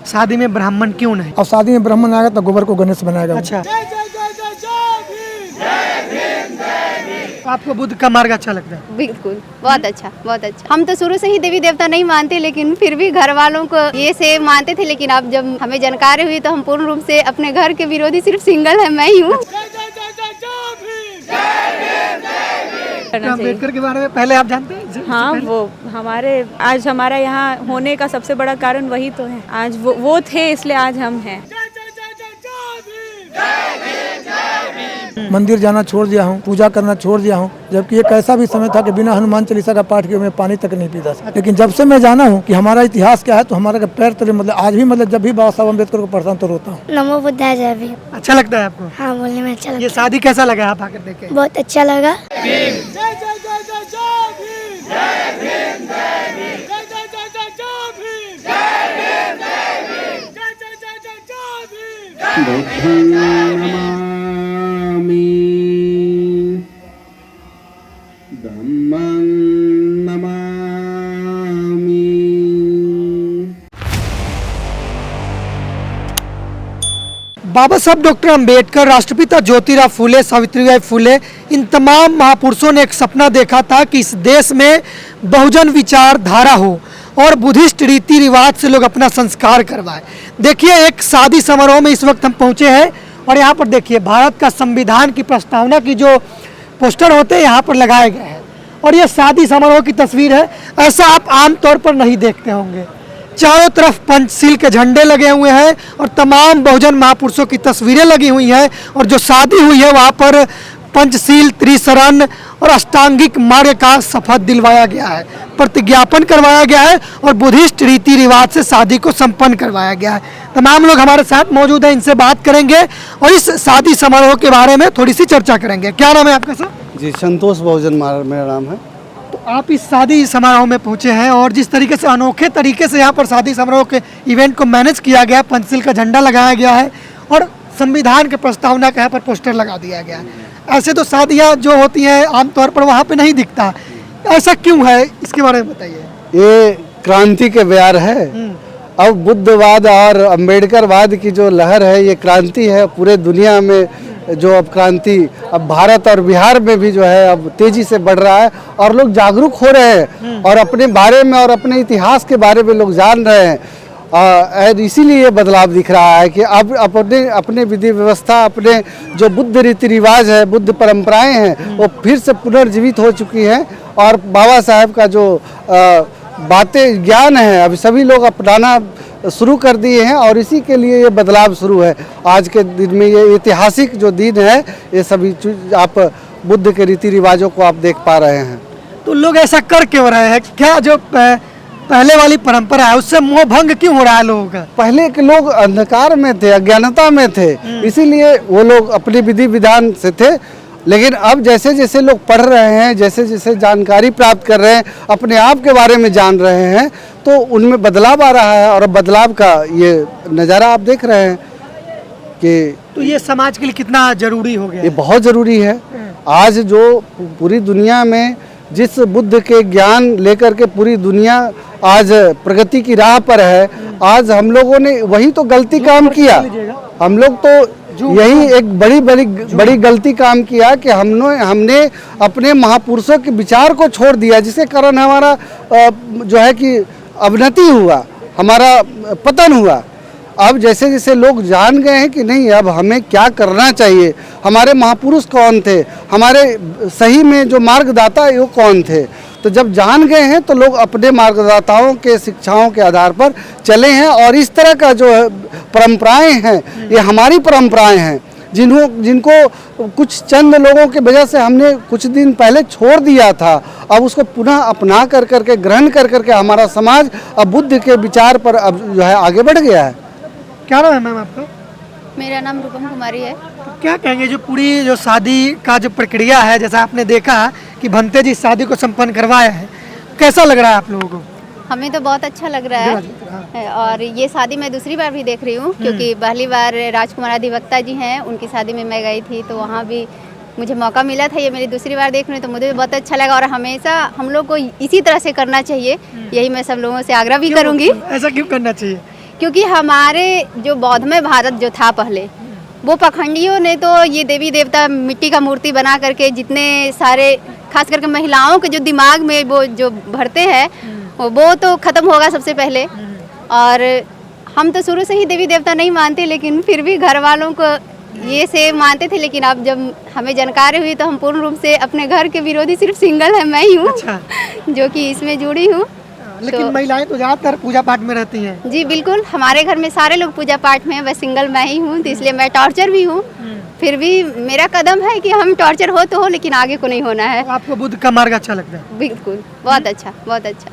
शादी में ब्राह्मण क्यों नहीं? और शादी में ब्राह्मण आएगा तो गोबर को गणेश बनाएगा। अच्छा, आपको बुद्ध का मार्ग अच्छा लगता है? बिल्कुल, बहुत अच्छा, बहुत अच्छा। हम तो शुरू से ही देवी देवता नहीं मानते, लेकिन फिर भी घर वालों को ये से मानते थे, लेकिन अब जब हमें जानकारी हुई तो हम पूर्ण रूप से अपने घर के विरोधी सिर्फ सिंगल है, मैं ही हूँ। अम्बेडकर के बारे में पहले आप जानते हैं? हाँ, वो आज हमारा यहाँ होने का सबसे बड़ा कारण वही तो है। आज वो थे, इसलिए आज हम हैं। मंदिर जाना छोड़ दिया हूँ, पूजा करना छोड़ दिया हूँ, जबकि एक ऐसा भी समय था कि बिना हनुमान चालीसा का पाठ किए मैं पानी तक नहीं पीता था। लेकिन जब से मैं जाना हूँ कि हमारा इतिहास क्या है, तो हमारा पैर तले मतलब आज भी मतलब जब भी बाबा साहब अम्बेडकर को पढ़ता हूँ तो रोता हूँ। नमो बुद्धाय जय भीम। अच्छा लगता है आपको? हाँ, बोलने में अच्छा लगता ये शादी कैसा लगा आप आकर देखे? बहुत अच्छा लगा। बुद्धं नमामि, धम्मं नमामि। बाबा साहब डॉक्टर अंबेडकर, राष्ट्रपिता ज्योतिराव फूले, सावित्रीबाई फूले, इन तमाम महापुरुषों ने एक सपना देखा था कि इस देश में बहुजन विचारधारा हो और बुद्धिस्ट रीति रिवाज से लोग अपना संस्कार करवाएं। देखिए, एक शादी समारोह में इस वक्त हम पहुंचे हैं और यहाँ पर देखिए भारत का संविधान की प्रस्तावना की जो पोस्टर होते हैं यहाँ पर लगाए गए हैं और ये शादी समारोह की तस्वीर है। ऐसा आप आमतौर पर नहीं देखते होंगे। चारों तरफ पंचशील के झंडे लगे हुए हैं और तमाम बहुजन महापुरुषों की तस्वीरें लगी हुई हैं और जो शादी हुई है वहाँ पर पंचशील, त्रिशरण और अष्टांगिक मार्ग का शपथ दिलवाया गया है, प्रतिज्ञापन करवाया गया है और बुद्धिस्ट रीति रिवाज से शादी को संपन्न करवाया गया है। तमाम लोग हमारे साथ मौजूद हैं, इनसे बात करेंगे और इस शादी समारोह के बारे में थोड़ी सी चर्चा करेंगे। क्या नाम है आपका सर? जी, संतोष बहुजन मेरा नाम है। तो आप इस शादी समारोह में पहुंचे हैं और जिस तरीके से अनोखे तरीके से यहाँ पर शादी समारोह के इवेंट को मैनेज किया गया, पंचशील का झंडा लगाया गया है और संविधान के प्रस्तावना का यहाँ पर पोस्टर लगा दिया गया है। ऐसे तो शादियाँ जो होती हैं आमतौर पर वहाँ पे नहीं दिखता, ऐसा क्यों है, इसके बारे में बताइए। ये क्रांति के बयार है। अब बुद्धवाद और अम्बेडकरवाद की जो लहर है, ये क्रांति है पूरे दुनिया में। जो अब क्रांति अब भारत और बिहार में भी जो है अब तेजी से बढ़ रहा है और लोग जागरूक हो रहे हैं और अपने बारे में और अपने इतिहास के बारे में लोग जान रहे हैं। और इसीलिए ये बदलाव दिख रहा है कि अब अपने विधि व्यवस्था, अपने जो बुद्ध रीति रिवाज है, बुद्ध परंपराएं हैं, वो फिर से पुनर्जीवित हो चुकी हैं और बाबा साहब का जो बातें, ज्ञान है, अभी सभी लोग अपनाना शुरू कर दिए हैं और इसी के लिए ये बदलाव शुरू है। आज के दिन में ये ऐतिहासिक जो दिन है, ये सभी आप बुद्ध के रीति रिवाजों को आप देख पा रहे हैं। तो लोग ऐसा कर क्यों रहे हैं? क्या जो पहले वाली परंपरा है उससे मोह भंग क्यों हो रहा है लोगों का? पहले के लोग अंधकार में थे, अज्ञानता में थे, इसीलिए वो लोग अपने विधि विधान से थे। लेकिन अब जैसे जैसे लोग पढ़ रहे हैं, जैसे जैसे जानकारी प्राप्त कर रहे हैं, अपने आप के बारे में जान रहे हैं, तो उनमें बदलाव आ रहा है और बदलाव का ये नज़ारा आप देख रहे हैं कि तो ये समाज के लिए कितना जरूरी हो गया? ये बहुत ज़रूरी है। आज जो पूरी दुनिया में जिस बुद्ध के ज्ञान लेकर के पूरी दुनिया आज प्रगति की राह पर है, आज हम लोगों ने वही तो गलती काम किया। हम लोग तो यही एक बड़ी गलती काम किया कि हमने अपने महापुरुषों के विचार को छोड़ दिया, जिसके कारण हमारा जो है कि अवनति हुआ, हमारा पतन हुआ। अब जैसे जैसे लोग जान गए हैं कि नहीं, अब हमें क्या करना चाहिए, हमारे महापुरुष कौन थे, हमारे सही में जो मार्गदाता वो कौन थे, तो जब जान गए हैं तो लोग अपने मार्गदाताओं के शिक्षाओं के आधार पर चले हैं और इस तरह का जो परंपराएं हैं, ये हमारी परंपराएं हैं जिनको कुछ चंद लोगों की वजह से हमने कुछ दिन पहले छोड़ दिया था। अब उसको पुनः अपना करके ग्रहण करके हमारा समाज अब बुद्ध के विचार पर अब जो है आगे बढ़ गया है। क्या नाम है मैम आपका? मेरा नाम रूपम कुमारी है। तो क्या कहेंगे जो पूरी जो शादी का जो प्रक्रिया है, जैसा आपने देखा कि भंते जी शादी को संपन्न करवाया है, कैसा लग रहा है आप लोगों को? हमें तो बहुत अच्छा लग रहा है और ये शादी मैं दूसरी बार भी देख रही हूँ, क्योंकि पहली बार राजकुमार अधिवक्ता जी हैं, उनकी शादी में मैं गई थी तो वहाँ भी मुझे मौका मिला था। ये मेरी दूसरी बार देख रही हूँ तो मुझे भी बहुत अच्छा लगा और हमेशा हम लोग को इसी तरह से करना चाहिए, यही मैं सब लोगों से आग्रह भी करूँगी। ऐसा क्यों करना चाहिए? क्योंकि हमारे जो बौद्धमय भारत जो था पहले, वो पखंडियों ने तो ये देवी देवता मिट्टी का मूर्ति बना करके जितने सारे खास करके महिलाओं के जो दिमाग में वो जो भरते हैं वो तो ख़त्म होगा सबसे पहले। और हम तो शुरू से ही देवी देवता नहीं मानते, लेकिन फिर भी घर वालों को ये से मानते थे। लेकिन अब जब हमें जानकारी हुई तो हम पूर्ण रूप से अपने घर के विरोधी सिर्फ सिंगल है मैं ही हूँ। अच्छा। जो कि इसमें जुड़ी हूँ। लेकिन महिलाएं तो ज़्यादातर पूजा पाठ में रहती हैं। जी बिल्कुल, हमारे घर में सारे लोग पूजा पाठ में हैं, बस सिंगल मैं ही हूँ, तो इसलिए मैं टॉर्चर भी हूँ। फिर भी मेरा कदम है कि हम टॉर्चर हो तो हो, लेकिन आगे को नहीं होना है। तो आपको बुद्ध का मार्ग अच्छा लगता है? बिल्कुल, बहुत अच्छा, बहुत अच्छा।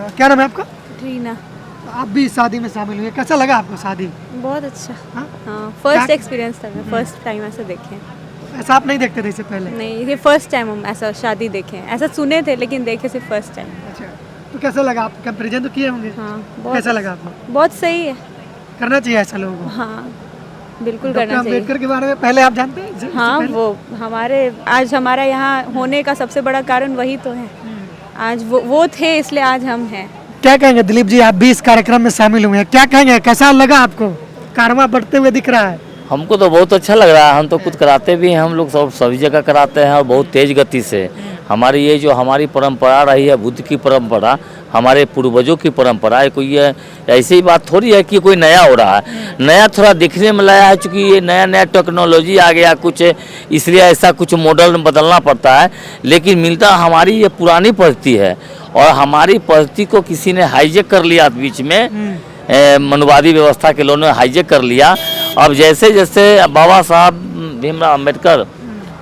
क्या नाम है आपका? रीना। आप भी शादी में शामिल हुए, कैसा लगा आपको शादी? बहुत अच्छा। हाँ? हाँ, फर्स्ट क्या- एक्सपीरियंस था, मैं फर्स्ट टाइम ऐसा देखे। ऐसा आप नहीं देखते थे इससे पहले? नहीं, ये फर्स्ट टाइम हम ऐसा शादी देखे, ऐसा सुने थे लेकिन देखे सिर्फ फर्स्ट टाइम। अच्छा, तो कैसा लगा? आप कंपेरिजन तो किए होंगे? हाँ, कैसा लगा आपको? बहुत सही है। करना चाहिए ऐसा लोगों को। हाँ, बिल्कुल डॉक्टर करना चाहिए। अम्बेडकर के बारे में पहले आप जानते हैं? इससे हाँ, पहले? वो हमारे आज हमारा यहाँ होने का सबसे बड़ा कारण वही तो है। आज वो थे, इसलिए आज हम हैं। क्या कहेंगे दिलीप जी, आप भी इस कार्यक्रम में शामिल हुए हैं, क्या कहेंगे, कैसा लगा आपको? कारवां बढ़ते हुए दिख रहा है। हमको तो बहुत अच्छा लग रहा है। हम तो खुद कराते भी हैं, हम लोग सब सभी जगह कराते हैं और बहुत तेज गति से। हमारी ये जो हमारी परंपरा रही है, बुद्ध की परंपरा, हमारे पूर्वजों की परंपरा है, कोई ये ऐसी ही बात थोड़ी है कि कोई नया हो रहा है। नया थोड़ा दिखने में लाया है, चूँकि ये नया नया टेक्नोलॉजी आ गया कुछ, इसलिए ऐसा कुछ मॉडल बदलना पड़ता है। लेकिन मिलता हमारी ये पुरानी पद्धति है, और हमारी पद्धति को किसी ने हाईजेक कर लिया बीच में, मनुवादी व्यवस्था के लोगों ने हाईजेक कर लिया। अब जैसे जैसे बाबा साहब भीमराव अम्बेडकर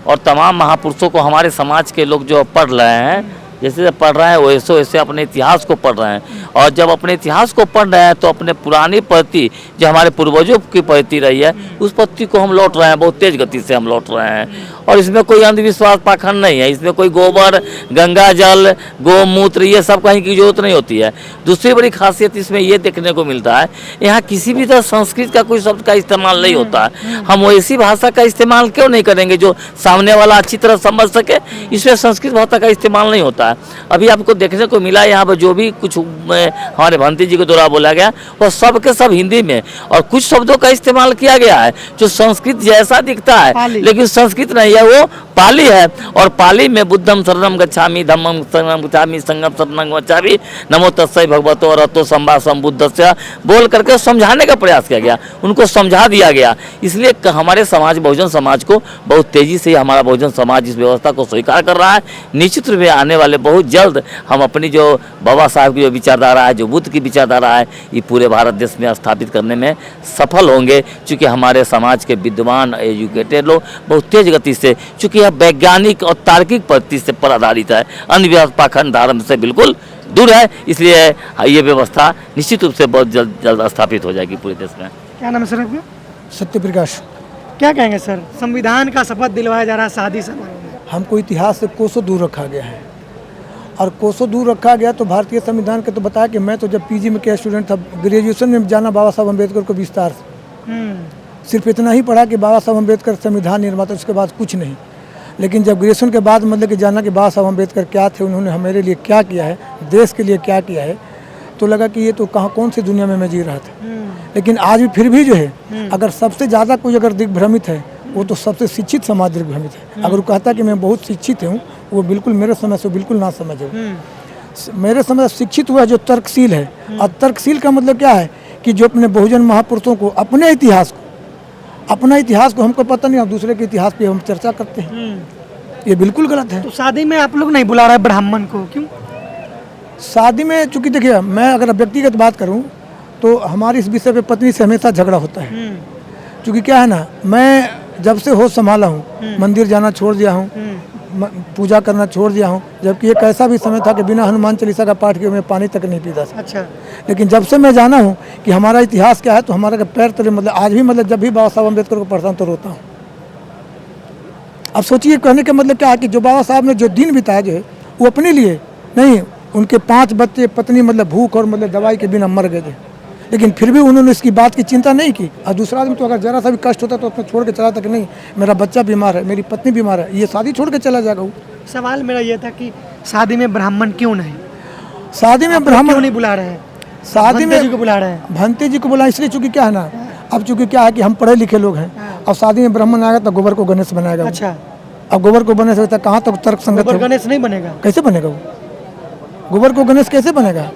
और तमाम महापुरुषों को हमारे समाज के लोग जो पढ़ रहे हैं, जैसे पढ़ रहे हैं वैसे वैसे अपने इतिहास को पढ़ रहे हैं। और जब अपने इतिहास को पढ़ रहे हैं तो अपने पुरानी पद्धति जो हमारे पूर्वजों की पद्धति रही है, उस पद्धति को हम लौट रहे हैं, बहुत तेज गति से हम लौट रहे हैं। और इसमें कोई अंधविश्वास पाखंड नहीं है, इसमें कोई गोबर, गंगा जल, गोमूत्र ये सब कहीं की जरूरत नहीं होती है। दूसरी बड़ी खासियत इसमें ये देखने को मिलता है, यहाँ किसी भी तरह संस्कृत का कोई शब्द का इस्तेमाल नहीं होता है। हम वैसी भाषा का इस्तेमाल क्यों नहीं करेंगे जो सामने वाला अच्छी तरह समझ सके? इसमें संस्कृत भाषा का इस्तेमाल नहीं होता है। अभी आपको देखने को मिला यहाँ पर जो भी कुछ हमारे भंती जी के द्वारा बोला गया, वह सब के सब हिंदी में, और कुछ शब्दों का इस्तेमाल किया गया है जो संस्कृत जैसा दिखता है, लेकिन संस्कृत नहीं है, वो पाली है। और पाली में बुद्धम शरणम गच्छामि, धम्मम शरणम गच्छामि, संघम शरणम गच्छामि, नमो तस्मै भगवतो अरहतो सम्मा सम्बुद्धस्य बोल करके समझाने का प्रयास किया गया, उनको समझा दिया गया। इसलिए हमारे समाज, बहुजन समाज को बहुत तेजी से हमारा बहुजन समाज इस व्यवस्था को स्वीकार कर रहा है। निश्चित रूप में आने वाले बहुत जल्द हम अपनी जो बाबा साहब की जो विचारधारा है, जो बुद्ध की विचारधारा है, ये पूरे भारत देश में स्थापित करने में सफल होंगे। चूँकि हमारे समाज के विद्वान एजुकेटेड लोग बहुत तेज गति से, चूँकि यह वैज्ञानिक और तार्किक पद्धति से पर आधारित है, अंधविश्वास पाखंड धर्म से बिल्कुल दूर है, इसलिए ये व्यवस्था निश्चित रूप से बहुत जल्द स्थापित हो जाएगी पूरे देश में। क्या नाम है सर आपका? सत्य प्रकाश। क्या कहेंगे सर, संविधान का शपथ दिलवाया जा रहा है शादी समारोह में? हमको इतिहास से कोसों दूर रखा गया है, और कोसों दूर रखा गया तो भारतीय संविधान के तो बताया कि मैं तो जब पीजी में के स्टूडेंट था, ग्रेजुएशन में जाना बाबा साहब अम्बेडकर को विस्तार से, सिर्फ इतना ही पढ़ा कि बाबा साहब अम्बेडकर संविधान निर्माता, उसके बाद कुछ नहीं। लेकिन जब ग्रेजुएशन के बाद मतलब कि जाना कि बाबा साहब अम्बेडकर क्या थे, उन्होंने हमारे लिए क्या किया है, देश के लिए क्या किया है, तो लगा कि ये तो कहाँ कौन सी दुनिया में मैं जी रहा था। लेकिन आज भी फिर भी जो है, अगर सबसे ज़्यादा कोई अगर दिग्भ्रमित है, वो तो सबसे शिक्षित समाज दिग्भ्रमित है। अगर वो कहता कि मैं बहुत शिक्षित हूँ, वो बिल्कुल मेरे समझ से बिल्कुल ना समझे। मेरे समझ शिक्षित हुआ जो तर्कशील है, और तर्कशील का मतलब क्या है कि जो अपने बहुजन महापुरुषों को, अपने इतिहास को, अपना इतिहास को हमको पता नहीं, और दूसरे के इतिहास पे हम चर्चा करते हैं, ये बिल्कुल गलत है। तो शादी में आप लोग नहीं बुला रहे ब्राह्मण को, क्यों? शादी में चूँकि देखिए, मैं अगर व्यक्तिगत बात करूं तो हमारी इस विषय पे पत्नी से हमेशा झगड़ा होता है। क्योंकि क्या है ना, मैं जब से होश संभाला हूँ, मंदिर जाना छोड़ दिया हूँ, पूजा करना छोड़ दिया हूँ, जबकि एक ऐसा भी समय था कि बिना हनुमान चालीसा का पाठ किए मैं पानी तक नहीं पीता था। अच्छा। लेकिन जब से मैं जाना हूँ कि हमारा इतिहास क्या है, तो हमारा पैर तले मतलब आज भी मतलब जब भी बाबा साहब अम्बेडकर को पढ़ता हूँ तो रोता हूँ। अब सोचिए, कहने का मतलब क्या है कि जो बाबा साहब ने जो दिन बिताया जो है, वो अपने लिए नहीं, उनके 5 बच्चे, पत्नी मतलब भूख और मतलब दवाई के बिना मर गए थे, लेकिन फिर भी उन्होंने इसकी बात की चिंता नहीं की। और दूसरा आदमी तो अगर जरा सा भी कष्ट होता तो अपने छोड़ के चला था कि नहीं, मेरा बच्चा बीमार है, मेरी पत्नी बीमार है, ये शादी छोड़ के चला जाएगा वो। सवाल मेरा ये था कि शादी में ब्राह्मण क्यों नहीं, शादी में क्यों ब्राह्मण नहीं बुला रहे हैं? शादी भंते जी में को बुला रहे हैं। भंते जी को बुला इसलिए, चूंकि क्या है ना, अब चूंकि क्या है कि हम पढ़े लिखे लोग हैं, अब शादी में ब्राह्मण आएगा तो गोबर को गणेश बनाएगा। अच्छा, अब गोबर को गणेश होता है, कहाँ तक तर्क संगत गोबर है? गणेश नहीं बनेगा। कैसे बनेगा वो? गोबर को गणेश कैसे बनेगा?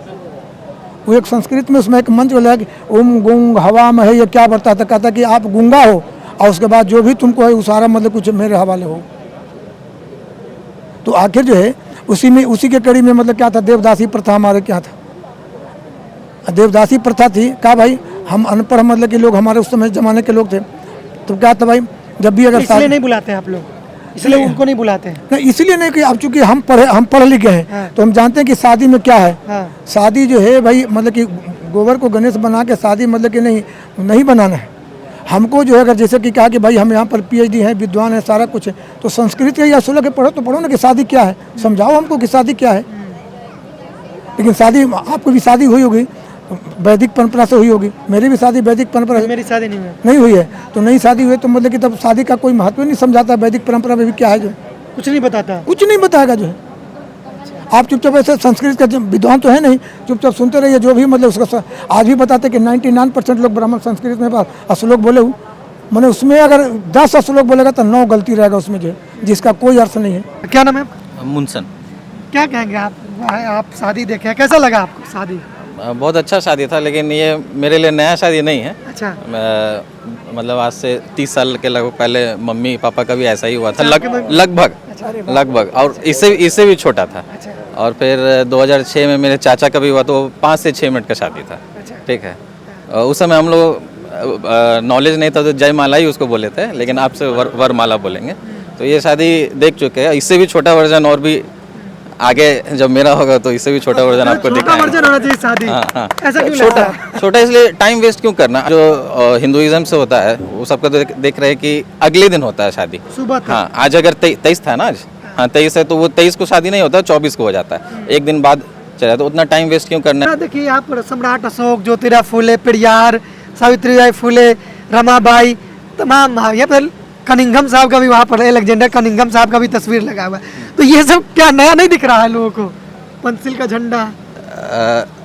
वो एक संस्कृत में उसमें एक मंत्र बोला कि ओम गुंग हवा में है, ये क्या बताता, कहता कि आप गूंगा हो और उसके बाद जो भी तुमको है वो सारा मतलब कुछ मेरे हवाले हो। तो आखिर जो है उसी के कड़ी में मतलब क्या था, देवदासी प्रथा हमारे क्या था, देवदासी प्रथा थी। क्या भाई, हम अनपढ़ मतलब के लोग, हमारे उस समय जमाने के लोग थे, तो क्या था भाई, जब भी अगर इसलिए नहीं बुलाते हैं आप लोग, इसलिए उनको नहीं बुलाते हैं। नहीं, इसलिए नहीं कि अब चूंकि हम पढ़े लिखे हैं, तो हम जानते हैं कि शादी में क्या है। शादी जो है भाई मतलब कि गोबर को गणेश बना के शादी मतलब कि नहीं बनाना है हमको। जो है अगर जैसे कि कहा कि भाई हम यहाँ पर PhD हैं, विद्वान है, सारा कुछ है, तो संस्कृत के या सुलह के पढ़ो तो पढ़ो ना कि शादी क्या है, समझाओ हमको कि शादी क्या है। लेकिन शादी, आपको भी शादी हुई होगी वैदिक परंपरा से हुई होगी, मेरी भी शादी वैदिक परंपरा से मेरी शादी नहीं हुई। नहीं हुई है, तो नई शादी हुई तो मतलब कि तब शादी का कोई महत्व नहीं समझाता, वैदिक परंपरा में भी क्या है, जो कुछ नहीं बताता। कुछ नहीं बताएगा। जो है आप चुपचाप ऐसे संस्कृत का विद्वान तो है नहीं, चुपचाप सुनते रहिए। जो भी मतलब उसका आज भी बताते कि 99% लोग ब्राह्मण संस्कृत में श्लोक बोले हूँ, मैंने उसमें अगर 10 श्लोक बोलेगा तो 9 गलती रहेगा उसमें, जो है जिसका कोई अर्थ नहीं है। क्या नाम है? मुनसन। क्या कहेंगे आप शादी देखे, कैसा लगा आपको शादी? बहुत अच्छा शादी था, लेकिन ये मेरे लिए नया शादी नहीं है। अच्छा, मतलब आज से 30 साल के लगभग पहले मम्मी पापा का भी ऐसा ही हुआ था, लगभग और इससे भी छोटा था। और फिर 2006 में मेरे चाचा का भी हुआ, तो 5 से 6 मिनट का शादी था। ठीक है, उस समय हम लोग नॉलेज नहीं था तो जयमाला ही उसको बोले थे, लेकिन आपसे वरमाला बोलेंगे। तो ये शादी देख चुके हैं, इससे भी छोटा वर्जन और भी आगे जब मेरा होगा तो इससे भी छोटा वर्जन आपको दिखाएंगे। वर्जन होना चाहिए शादी। हाँ। ऐसा क्यों छोटा लगता है? छोटा इसलिए टाइम वेस्ट क्यों करना। जो हिंदुइज्म से होता है वो सबका तो देख रहे हैं कि अगले दिन होता है शादी। सुबह तक। हाँ, आज अगर 23 था ना, आज हाँ 23 है, तो वो 23 को शादी नहीं होता, 24 को हो जाता है, एक दिन बाद चला। तो उतना टाइम वेस्ट क्यों करना। देखिए यहाँ पर सम्राट अशोक, ज्योतिराव फूले, पेरियार, सावित्रीबाई फूले, रमाबाई, तमाम, यहाँ पर कनिंघम साहब का भी, वहाँ पर अलेक्जेंडर कनिंघम साहब का भी तस्वीर लगा हुआ है। तो ये सब क्या नया नहीं दिख रहा है लोगों को? पंचशील का झंडा।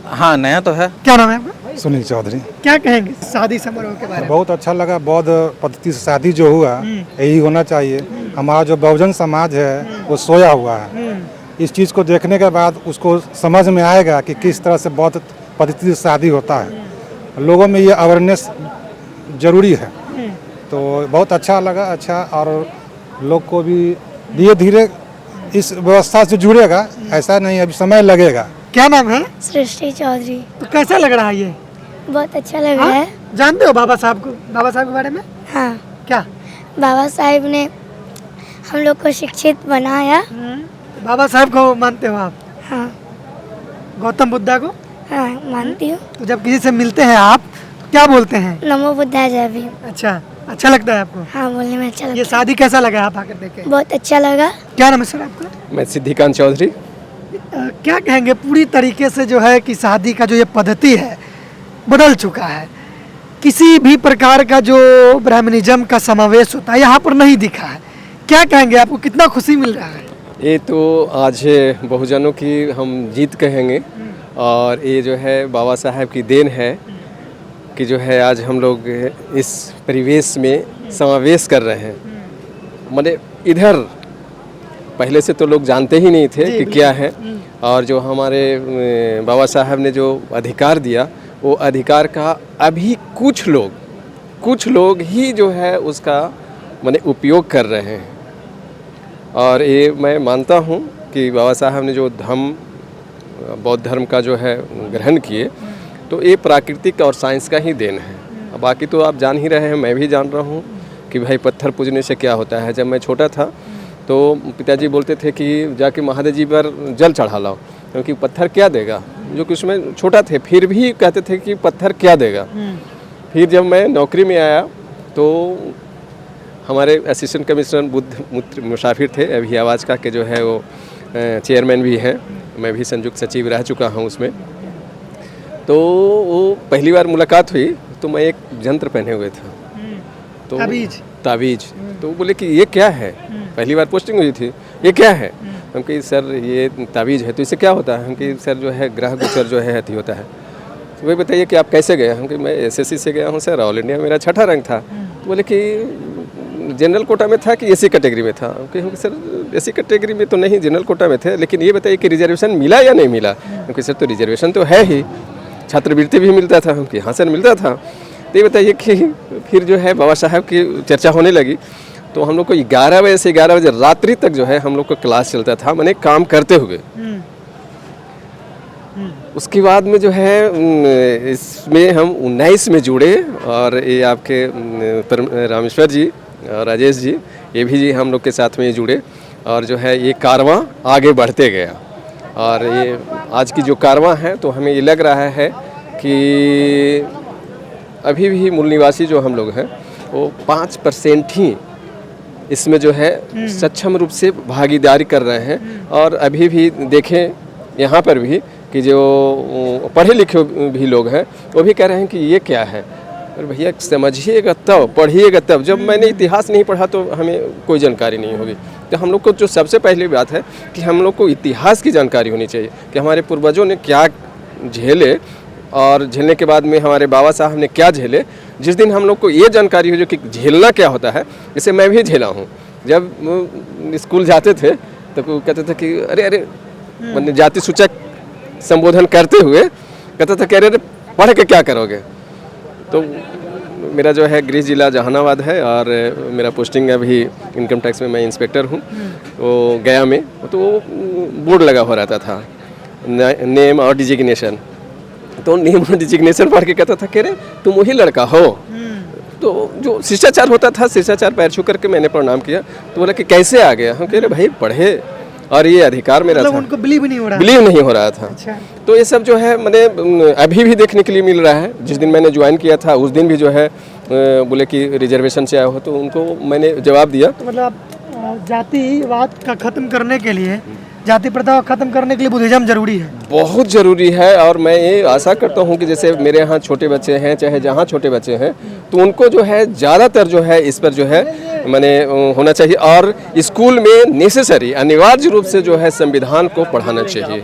हाँ, नया तो है। क्या नाम है आपका? सुनील चौधरी। क्या कहेंगे शादी समारोह के बारे में? बहुत अच्छा लगा, बौद्ध पद्धति से शादी जो हुआ यही होना चाहिए। हमारा जो बहुजन समाज है वो सोया हुआ है। इस चीज़ को देखने के बाद उसको समझ में आएगा कि किस तरह से बौद्ध पद्धति से शादी होता है। लोगों में ये अवेयरनेस जरूरी है, तो बहुत अच्छा लगा। अच्छा, और लोग को भी धीरे धीरे इस व्यवस्था से जुड़ेगा, ऐसा नहीं अभी समय लगेगा। क्या नाम है? सृष्टि चौधरी। तो कैसा लग रहा है ये? बहुत अच्छा लग रहा है। जानते हो बाबा साहब को, बाबा साहब के बारे में? हाँ, क्या? बाबा साहब ने हम लोग को शिक्षित बनाया। बाबा साहब को मानते हो आप? हाँ गौतम बुद्धा को? हाँ, मानती हूँ। तो जब किसी से मिलते हैं आप तो क्या बोलते हैं? नमो बुद्धाय जय भीम। अच्छा लगता है आपको? हाँ, बोलने में अच्छा ये लगता है। शादी कैसा लगा आप आकर देखे? बहुत अच्छा लगा। क्या नाम है सर आपका? मैं सिद्धिकांत चौधरी। क्या कहेंगे पूरी तरीके से जो है कि शादी का जो ये पद्धति है बदल चुका है, किसी भी प्रकार का जो ब्राह्मणिज्म का समावेश होता है यहाँ पर नहीं दिखा है। क्या कहेंगे, आपको कितना खुशी मिल रहा है? ये तो आज बहुजनों की हम जीत कहेंगे, और ये जो है बाबा साहब की देन है कि जो है आज हम लोग इस परिवेश में समावेश कर रहे हैं। माने इधर पहले से तो लोग जानते ही नहीं थे कि क्या है, और जो हमारे बाबा साहब ने जो अधिकार दिया, वो अधिकार का अभी कुछ लोग ही जो है उसका माने उपयोग कर रहे हैं। और ये मैं मानता हूँ कि बाबा साहब ने जो बौद्ध धर्म का जो है ग्रहण किए, तो ये प्राकृतिक और साइंस का ही देन है। बाकी तो आप जान ही रहे हैं, मैं भी जान रहा हूँ कि भाई पत्थर पूजने से क्या होता है। जब मैं छोटा था तो पिताजी बोलते थे कि जाके महादेव जी पर जल चढ़ा लाओ, क्योंकि पत्थर क्या देगा, जो कि उसमें छोटा थे फिर भी कहते थे कि पत्थर क्या देगा। फिर जब मैं नौकरी में आया तो हमारे असिस्टेंट कमिश्नर बुद्ध मुसाफिर थे, अभी आवाज़ का के जो है वो चेयरमैन भी हैं, मैं भी संयुक्त सचिव रह चुका हूँ उसमें। तो वो पहली बार मुलाकात हुई तो मैं एक यंत्र पहने हुए था, तो ताबीज। तो बोले कि ये क्या है, पहली बार पोस्टिंग हुई थी, ये क्या है? हम कही सर ये ताबीज है। तो इससे क्या होता है? हम कही सर जो है ग्रह गोचर जो है अति होता है। वही बताइए कि आप कैसे गए? हम कि मैं एसएससी से गया हूँ सर, ऑल इंडिया मेरा 6ठा रैंक था। तो बोले कि जनरल कोटा में था कि एसी कैटेगरी में था? क्योंकि सर एसी कैटेगरी में तो नहीं, जनरल कोटा में थे, लेकिन ये बताइए कि रिजर्वेशन मिला या नहीं मिला? क्योंकि सर तो रिजर्वेशन तो है ही, छात्रवृत्ति भी मिलता था। हम कि हाँ सर मिलता था। तो ये बताइए कि फिर जो है बाबा साहब की चर्चा होने लगी, तो हम लोग को 11 बजे से 11 बजे रात्रि तक जो है हम लोग को क्लास चलता था, मैंने काम करते हुए। उसके बाद में जो है इसमें हम 19 में जुड़े, और ये आपके रामेश्वर जी और राजेश जी, ये भी जी हम लोग के साथ में जुड़े, और जो है ये कारवां आगे बढ़ते गया। और ये आज की जो कारवां है, तो हमें ये लग रहा है कि अभी भी मूल निवासी जो हम लोग हैं वो 5% ही इसमें जो है सक्षम रूप से भागीदारी कर रहे हैं। और अभी भी देखें यहाँ पर भी कि जो पढ़े लिखे भी लोग हैं वो भी कह रहे हैं कि ये क्या है। और भैया समझिएगा तब, पढ़िएगा तब। जब मैंने इतिहास नहीं पढ़ा तो हमें कोई जानकारी नहीं होगी। तो हम लोग को जो सबसे पहली बात है कि हम लोग को इतिहास की जानकारी होनी चाहिए कि हमारे पूर्वजों ने क्या झेले, और झेलने के बाद में हमारे बाबा साहब ने क्या झेले। जिस दिन हम लोग को ये जानकारी हो जो कि झेलना क्या होता है, जैसे मैं भी झेला हूँ। जब स्कूल जाते थे तो कहते थे कि अरे अरे, मतलब जाति सूचक संबोधन करते हुए कहता था कि अरे पढ़ के क्या करोगे। तो मेरा जो है गृह जिला जहानाबाद है, और मेरा पोस्टिंग अभी इनकम टैक्स में, मैं इंस्पेक्टर हूँ। तो गया में तो बोर्ड लगा हो रहता था, नेम और डिजिग्नेशन। तो नेम और डिजिग्नेशन पढ़ के कहता था कि अरे तुम वही लड़का हो। तो जो शिष्टाचार होता था, शिष्टाचार पैर छू करके मैंने प्रणाम किया। तो बोला कि कैसे आ गया? हम कह रहे भाई पढ़े, और ये अधिकार मेरा था। उनको बिलीव नहीं हो रहा था। अच्छा। तो ये सब जो है मैंने अभी भी देखने के लिए मिल रहा है। जिस दिन मैंने ज्वाइन किया था उस दिन भी जो है बोले कि रिजर्वेशन से आया हो, तो उनको मैंने जवाब दिया। तो मतलब जातिवाद का खत्म करने के लिए, जाति प्रथा खत्म करने के लिए बुद्धिज्म जरूरी है, बहुत जरूरी है। और मैं ये आशा करता हूँ कि जैसे मेरे यहाँ छोटे बच्चे हैं, चाहे जहाँ छोटे बच्चे हैं, तो उनको जो है ज़्यादातर जो है इस पर जो है मैंने होना चाहिए। और स्कूल में नेसेसरी, अनिवार्य रूप से जो है संविधान को पढ़ाना चाहिए।